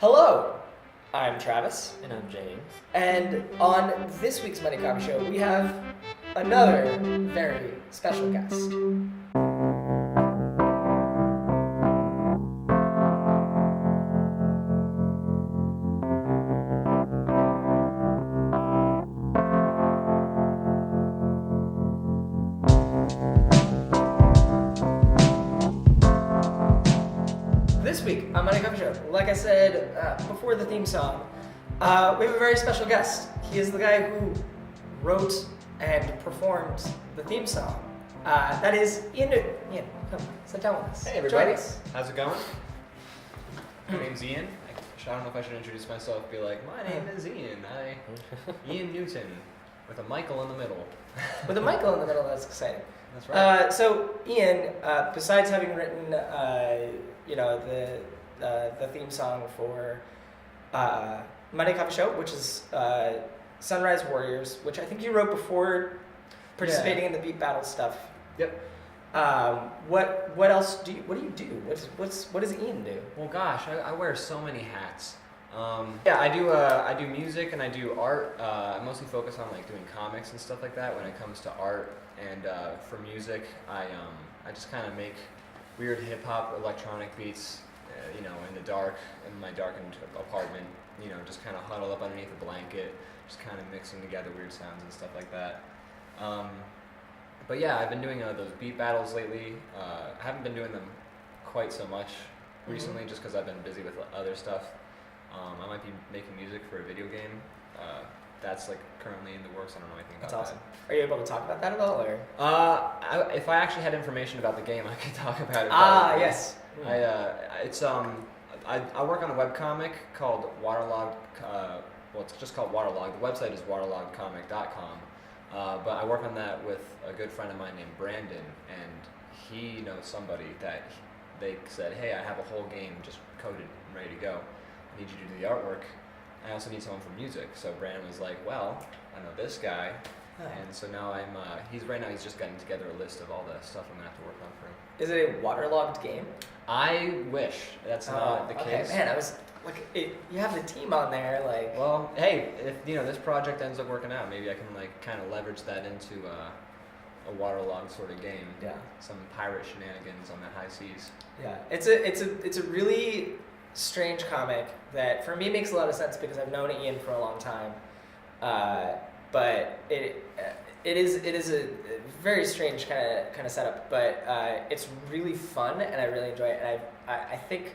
Hello, I'm Travis, And I'm James. and on this week's Money Coffee Show, we have another very special guest. This week on Money Coffee Show, like I said before the theme song, we have a very special guest. He is the guy who wrote and performed the theme song. That is Ian. Ian, come sit down with us. Hey everybody, Join us. how's it going? My name's Ian. I don't know if I should introduce myself. Be like, my name is Ian. Ian Newton, with a Michael in the middle. With a Michael in the middle, that's exciting. That's right. So Ian, besides having written, the theme song for Monday Coffee Show, which is Sunrise Warriors, which I think you wrote before participating in the beat battle stuff. Yep. What else do you? What do you do? What does Ian do? Well, gosh, I wear so many hats. I do music and I do art. I mostly focus on like doing comics and stuff like that when it comes to art. And for music, I just kind of make weird hip hop electronic beats, in the dark in my darkened apartment. Just kind of huddle up underneath a blanket, just kind of mixing together weird sounds and stuff like that. But yeah, I've been doing those beat battles lately. I haven't been doing them quite so much recently, just because I've been busy with other stuff. I might be making music for a video game. That's like currently in the works. I don't know anything about That's awesome. Are you able to talk about that at all, or? If I actually had information about the game, I could talk about it. Yes. I work on a webcomic called Waterlogged. It's just called Waterlogged. The website is waterloggedcomic.com. But I work on that with a good friend of mine named Brandon, and he knows somebody that they said, hey, I have a whole game just coded and ready to go. I need you to do the artwork. I also need someone for music. So Brandon was like, well, I know this guy. And so now he's just getting together a list of all the stuff I'm gonna have to work on for him. Is it a waterlogged game? I wish that's not the case. Man, I was like, you have the team on there, like. Well, hey, if this project ends up working out, maybe I can like kind of leverage that into a waterlogged sort of game. Yeah. Some pirate shenanigans on the high seas. Yeah, it's a really strange comic that for me makes a lot of sense because I've known Ian for a long time, but it is a very strange kind of setup, but it's really fun and I really enjoy it, and I think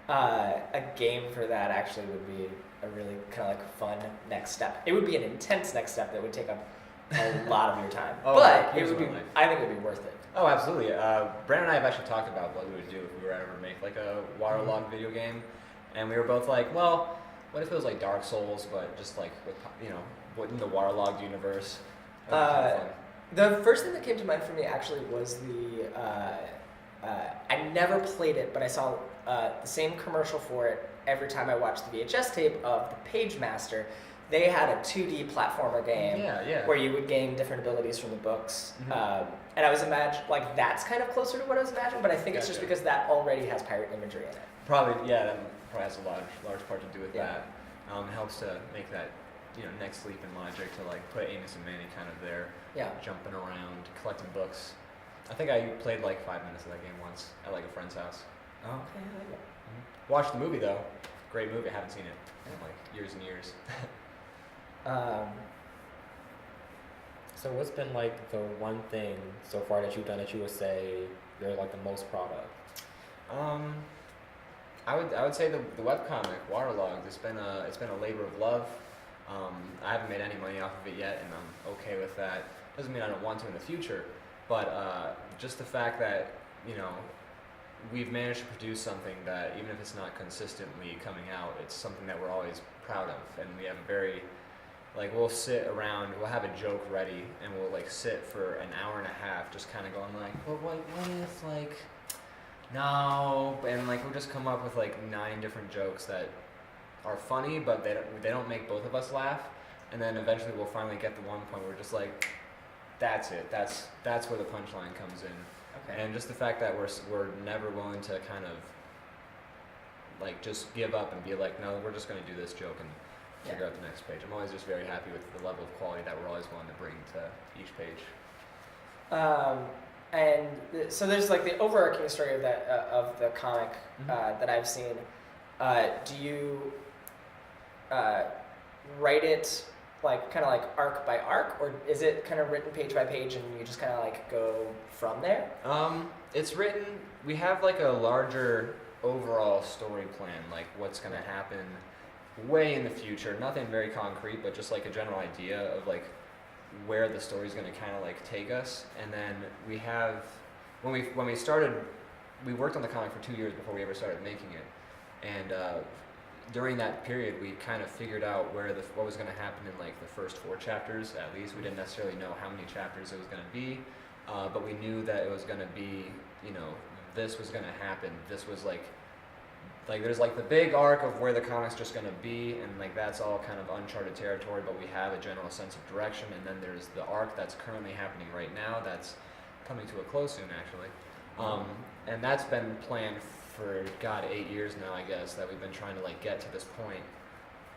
a game for that actually would be a really kind of like fun next step. It would be an intense next step that would take up a lot of your time, but it would be. I think it would be worth it. Oh, absolutely. Brandon and I have actually talked about what we would do if we were ever to make like a waterlogged video game, and we were both like, well, what if it was like Dark Souls, but just like with what in the waterlogged universe? The first thing that came to mind for me actually was I never played it, but I saw the same commercial for it every time I watched the VHS tape of the Page Master. They had a 2D platformer game where you would gain different abilities from the books. And I was like that's kind of closer to what I was imagining, but I think it's just because that already has pirate imagery in it. Probably, that probably has a large part to do with that. It helps to make that next leap in logic to like put Amos and Manny kind of there, jumping around, collecting books. I think I played like 5 minutes of that game once at like a friend's house. Oh, okay, I like it. Watched the movie though. Great movie. I haven't seen it in like years and years. So what's been like the one thing so far that you've done that you would say you're like the most proud of? I would say the webcomic Waterlogged. It's been a labor of love. I haven't made any money off of it yet, and I'm okay with that. Doesn't mean I don't want to in the future, but just the fact that we've managed to produce something that even if it's not consistently coming out, it's something that we're always proud of, and we have a very we'll sit around, we'll have a joke ready, and we'll like sit for an hour and a half just kind of going like, well, what if like, no, and like we'll just come up with like 9 different jokes that are funny, but they don't make both of us laugh, and then eventually we'll finally get to one point where we're just like, that's it, that's where the punchline comes in. Okay. And just the fact that we're never willing to kind of like just give up and be like, no, we're just going to do this joke and figure out the next page. I'm always just very happy with the level of quality that we're always wanting to bring to each page. So there's like the overarching story of that of the comic that I've seen. Do you write it like kind of like arc by arc, or is it kind of written page by page and you just kind of like go from there? It's written. We have like a larger overall story plan, like what's going to happen way in the future. Nothing very concrete, but just like a general idea of like where the story's going to kind of like take us. And then we have when we started, we worked on the comic for 2 years before we ever started making it, and during that period we kind of figured out what was going to happen in like the first 4 chapters at least. We didn't necessarily know how many chapters it was going to be, but we knew that it was going to be, this was going to happen. This was like there's like the big arc of where the comic's just going to be, and like that's all kind of uncharted territory, but we have a general sense of direction. And then there's the arc that's currently happening right now that's coming to a close soon actually, and that's been planned for 8 years now, I guess, that we've been trying to like get to this point.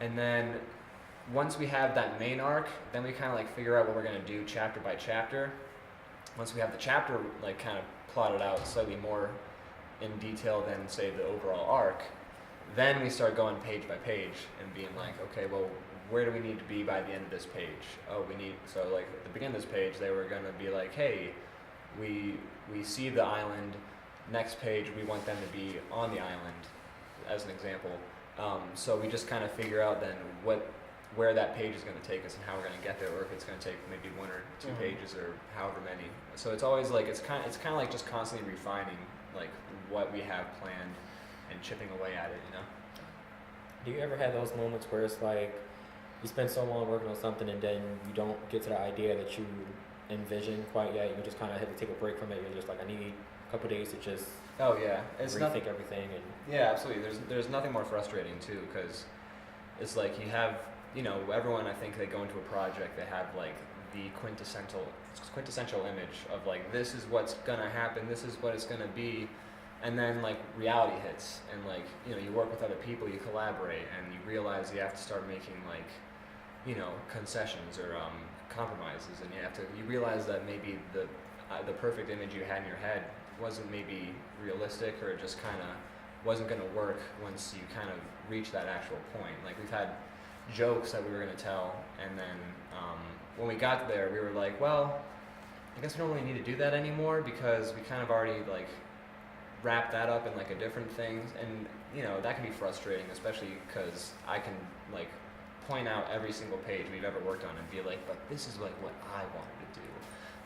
And then once we have that main arc, then we kind of like figure out what we're going to do chapter by chapter. Once we have the chapter like kind of plotted out slightly more in detail than say the overall arc, then we start going page by page and being like, okay, well, where do we need to be by the end of this page? So like at the beginning of this page they were going to be like, hey, we see the island. Next page we want them to be on the island, as an example. So we just kind of figure out then where that page is going to take us and how we're going to get there, or if it's going to take maybe 1 or 2 pages or however many. So it's always like it's kind of like just constantly refining like what we have planned and chipping away at it, Do you ever have those moments where it's like you spend so long working on something and then you don't get to the idea that you envision quite yet? You just kind of have to take a break from it. You're just like, I need a couple days to just rethink everything. And yeah, absolutely. There's nothing more frustrating too, because it's like you have, everyone, I think they go into a project, they have like the quintessential image of like, this is what's gonna happen, this is what it's gonna be, and then like reality hits, and like you work with other people, you collaborate, and you realize you have to start making like concessions or compromises, and you realize that maybe the perfect image you had in your head wasn't maybe realistic, or it just kind of wasn't going to work once you kind of reach that actual point. Like we've had jokes that we were going to tell, and then when we got there we were like, well, I guess we don't really need to do that anymore, because we kind of already like wrapped that up in like a different thing. And that can be frustrating, especially because I can like point out every single page we've ever worked on and be like, but this is like what I wanted to do.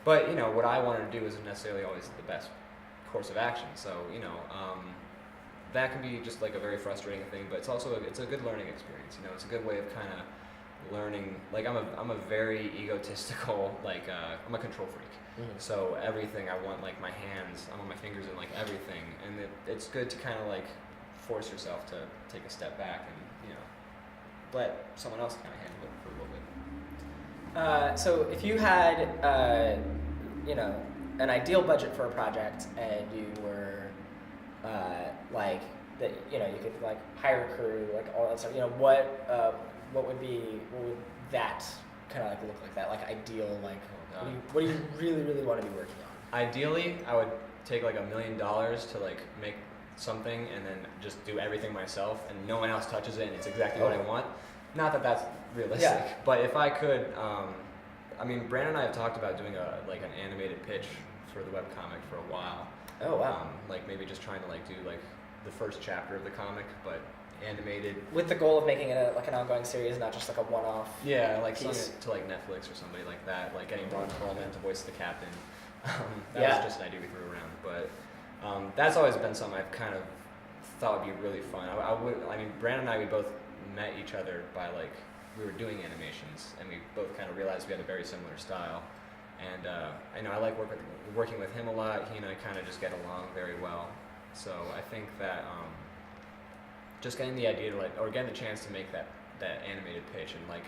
But what I wanted to do isn't necessarily always the best course of action. So that can be just like a very frustrating thing, but it's also it's a good learning experience. It's a good way of kind of learning. Like I'm a very egotistical, like I'm a control freak. Mm-hmm. So everything I want, like my hands, I want my fingers in like everything, and it's good to kind of like force yourself to take a step back and let someone else kind of handle it for a little bit. So if you had an ideal budget for a project, and you were like that, you could like hire a crew, like all that stuff. What would that kind of like look like? That like ideal, like what do you really really want to be working on? Ideally, I would take like $1 million to like make something and then just do everything myself, and no one else touches it, and it's exactly what I want. Not that that's realistic, but if I could, Brandon and I have talked about doing an animated pitch for the webcomic for a while. Oh wow! Like maybe just trying to like do like the first chapter of the comic, but animated. With the goal of making it like an ongoing series, not just like a one-off. Yeah, like selling it to like Netflix or somebody like that, like getting Ron Perlman to voice the captain. That was just an idea we threw around, but that's always been something I've kind of thought would be really fun. Brandon and I, we both met each other by like, we were doing animations, and we both kind of realized we had a very similar style. And I like working with him a lot. He and I kind of just get along very well. So I think that just getting the idea to like, or getting the chance to make that animated pitch, and like,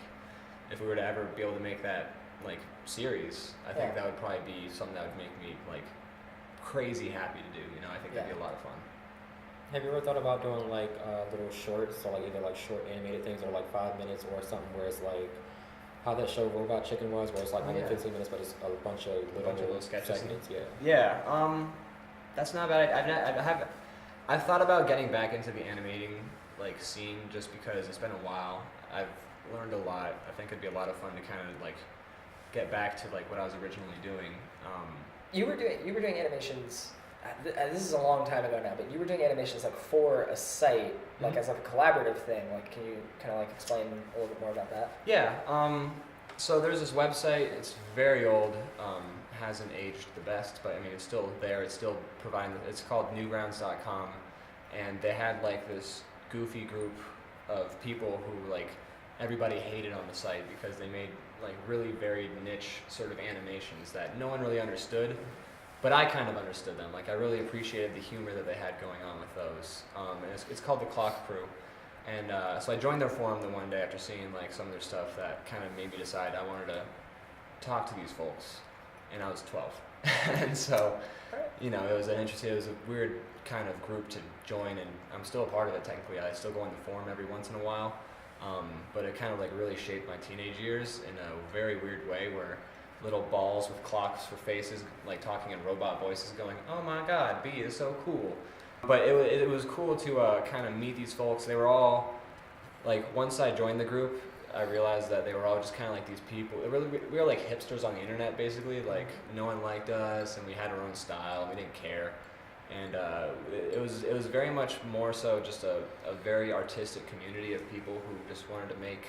if we were to ever be able to make that like series, I think that would probably be something that would make me like crazy happy to do. I think that'd be a lot of fun. Have you ever thought about doing like little shorts, so like either like short animated things or like 5 minutes or something where it's like how that show Robot Chicken was, where it's like only 15 minutes, but it's a bunch of little sketches. segments. Yeah. Yeah. That's not bad. I've thought about getting back into the animating like scene just because it's been a while. I've learned a lot. I think it'd be a lot of fun to kind of like get back to like what I was originally doing. You were doing animations. This is a long time ago now, but you were doing animations like for a site, like as like a collaborative thing. Like, can you kind of like explain a little bit more about that? Yeah. So there's this website. It's very old. Hasn't aged the best, but I mean it's still there. It's still providing. It's called newgrounds.com, and they had like this goofy group of people who like everybody hated on the site because they made like really very niche sort of animations that no one really understood, but I kind of understood them. Like I really appreciated the humor that they had going on with those. And it's called the Clock Crew, and so I joined their forum the one day after seeing like some of their stuff that kind of made me decide I wanted to talk to these folks. And I was 12, and so, you know, it was a weird kind of group to join, and I'm still a part of it technically. I still go in the forum every once in a while, but it kind of like really shaped my teenage years in a very weird way, where little balls with clocks for faces, like talking in robot voices, going, "Oh my God, B is so cool." But it was cool to kind of meet these folks. They were all like, once I joined the group, I realized that they were all just kind of like these people. We were like hipsters on the internet, basically. Like no one liked us, and we had our own style. We didn't care, and it was very much more so just a very artistic community of people who just wanted to make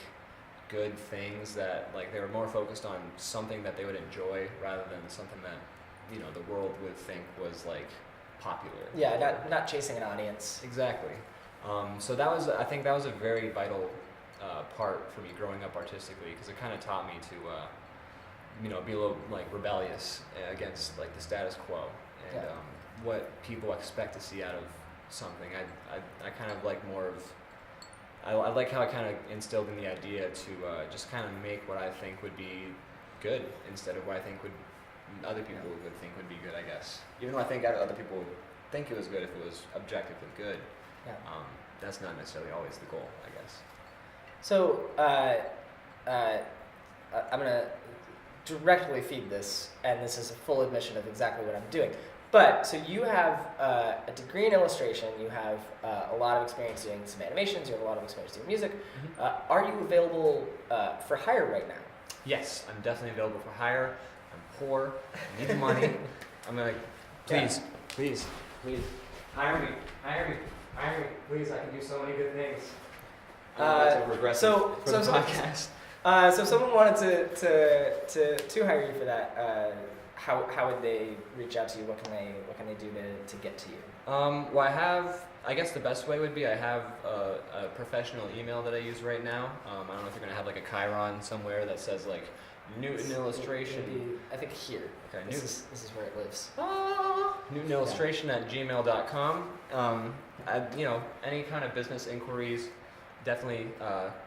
good things that like they were more focused on something that they would enjoy rather than something that the world would think was like popular. Yeah, not chasing an audience. Exactly. So I think that was a very vital part for me growing up artistically, because it kind of taught me to be a little like rebellious against like the status quo and what people expect to see out of something. I kind of like more of I like how I kind of instilled in the idea to just kind of make what I think would be good instead of what I think other people would think would be good, I guess. Even though I think other people would think it was good if it was objectively good. Yeah. That's not necessarily always the goal, I guess. So I'm gonna directly feed this, and this is a full admission of exactly what I'm doing. But so you have a degree in illustration. You have a lot of experience doing some animations. You have a lot of experience doing music. Mm-hmm. Are you available for hire right now? Yes, I'm definitely available for hire. I'm poor. I need the money. I'm like, please, hire me, please. I can do so many good things. So if someone wanted to hire you for that, how would they reach out to you? What can they do to get to you? Well, I guess the best way would be I have a professional email that I use right now. I don't know if you're gonna have like a chyron somewhere that says like Newton Illustration. Maybe, I think here. Okay. This is where it lives. newtonillustration at gmail.com. Any kind of business inquiries, definitely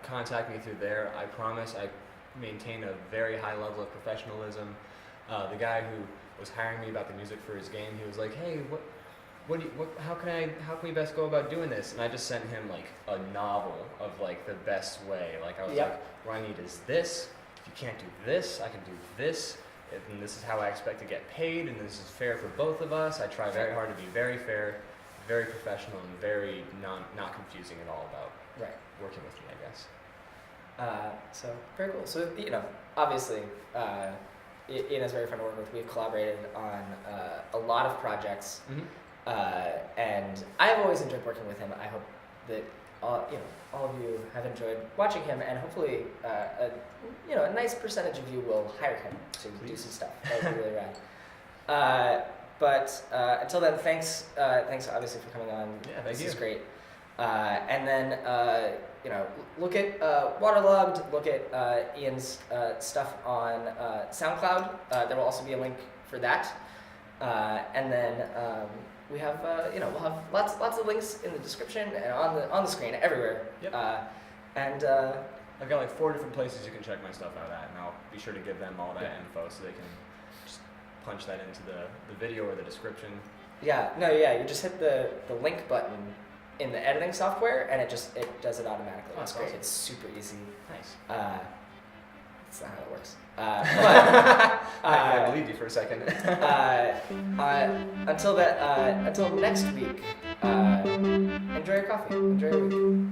contact me through there. I promise I maintain a very high level of professionalism. The guy who was hiring me about the music for his game, he was like, "Hey, how can we best go about doing this?" And I just sent him like a novel of like the best way. Like I was like, "What I need is this. If you can't do this, I can do this. And this is how I expect to get paid, and this is fair for both of us." I try very hard to be very fair, very professional, and very not confusing at all about working with me, I guess. So very cool. So obviously, Ian is very fun to work with. We've collaborated on a lot of projects, and I've always enjoyed working with him. I hope that all of you have enjoyed watching him, and hopefully, a nice percentage of you will hire him to do some stuff. That would be really rad. But until then, thanks obviously for coming on. Yeah, thank you. This is great. And then look at Waterlogged. Look at Ian's stuff on SoundCloud. There will also be a link for that. And then we have we'll have lots of links in the description and on the screen everywhere. Yep. And I've got like 4 different places you can check my stuff out at, and I'll be sure to give them all that info so they can just punch that into the video or the description. You just hit the link button in the editing software, and it does it automatically. Oh, It's that's great. awesome. It's super easy. Nice. That's not how it works. I believed you for a second. Until next week, enjoy your coffee. Enjoy your week.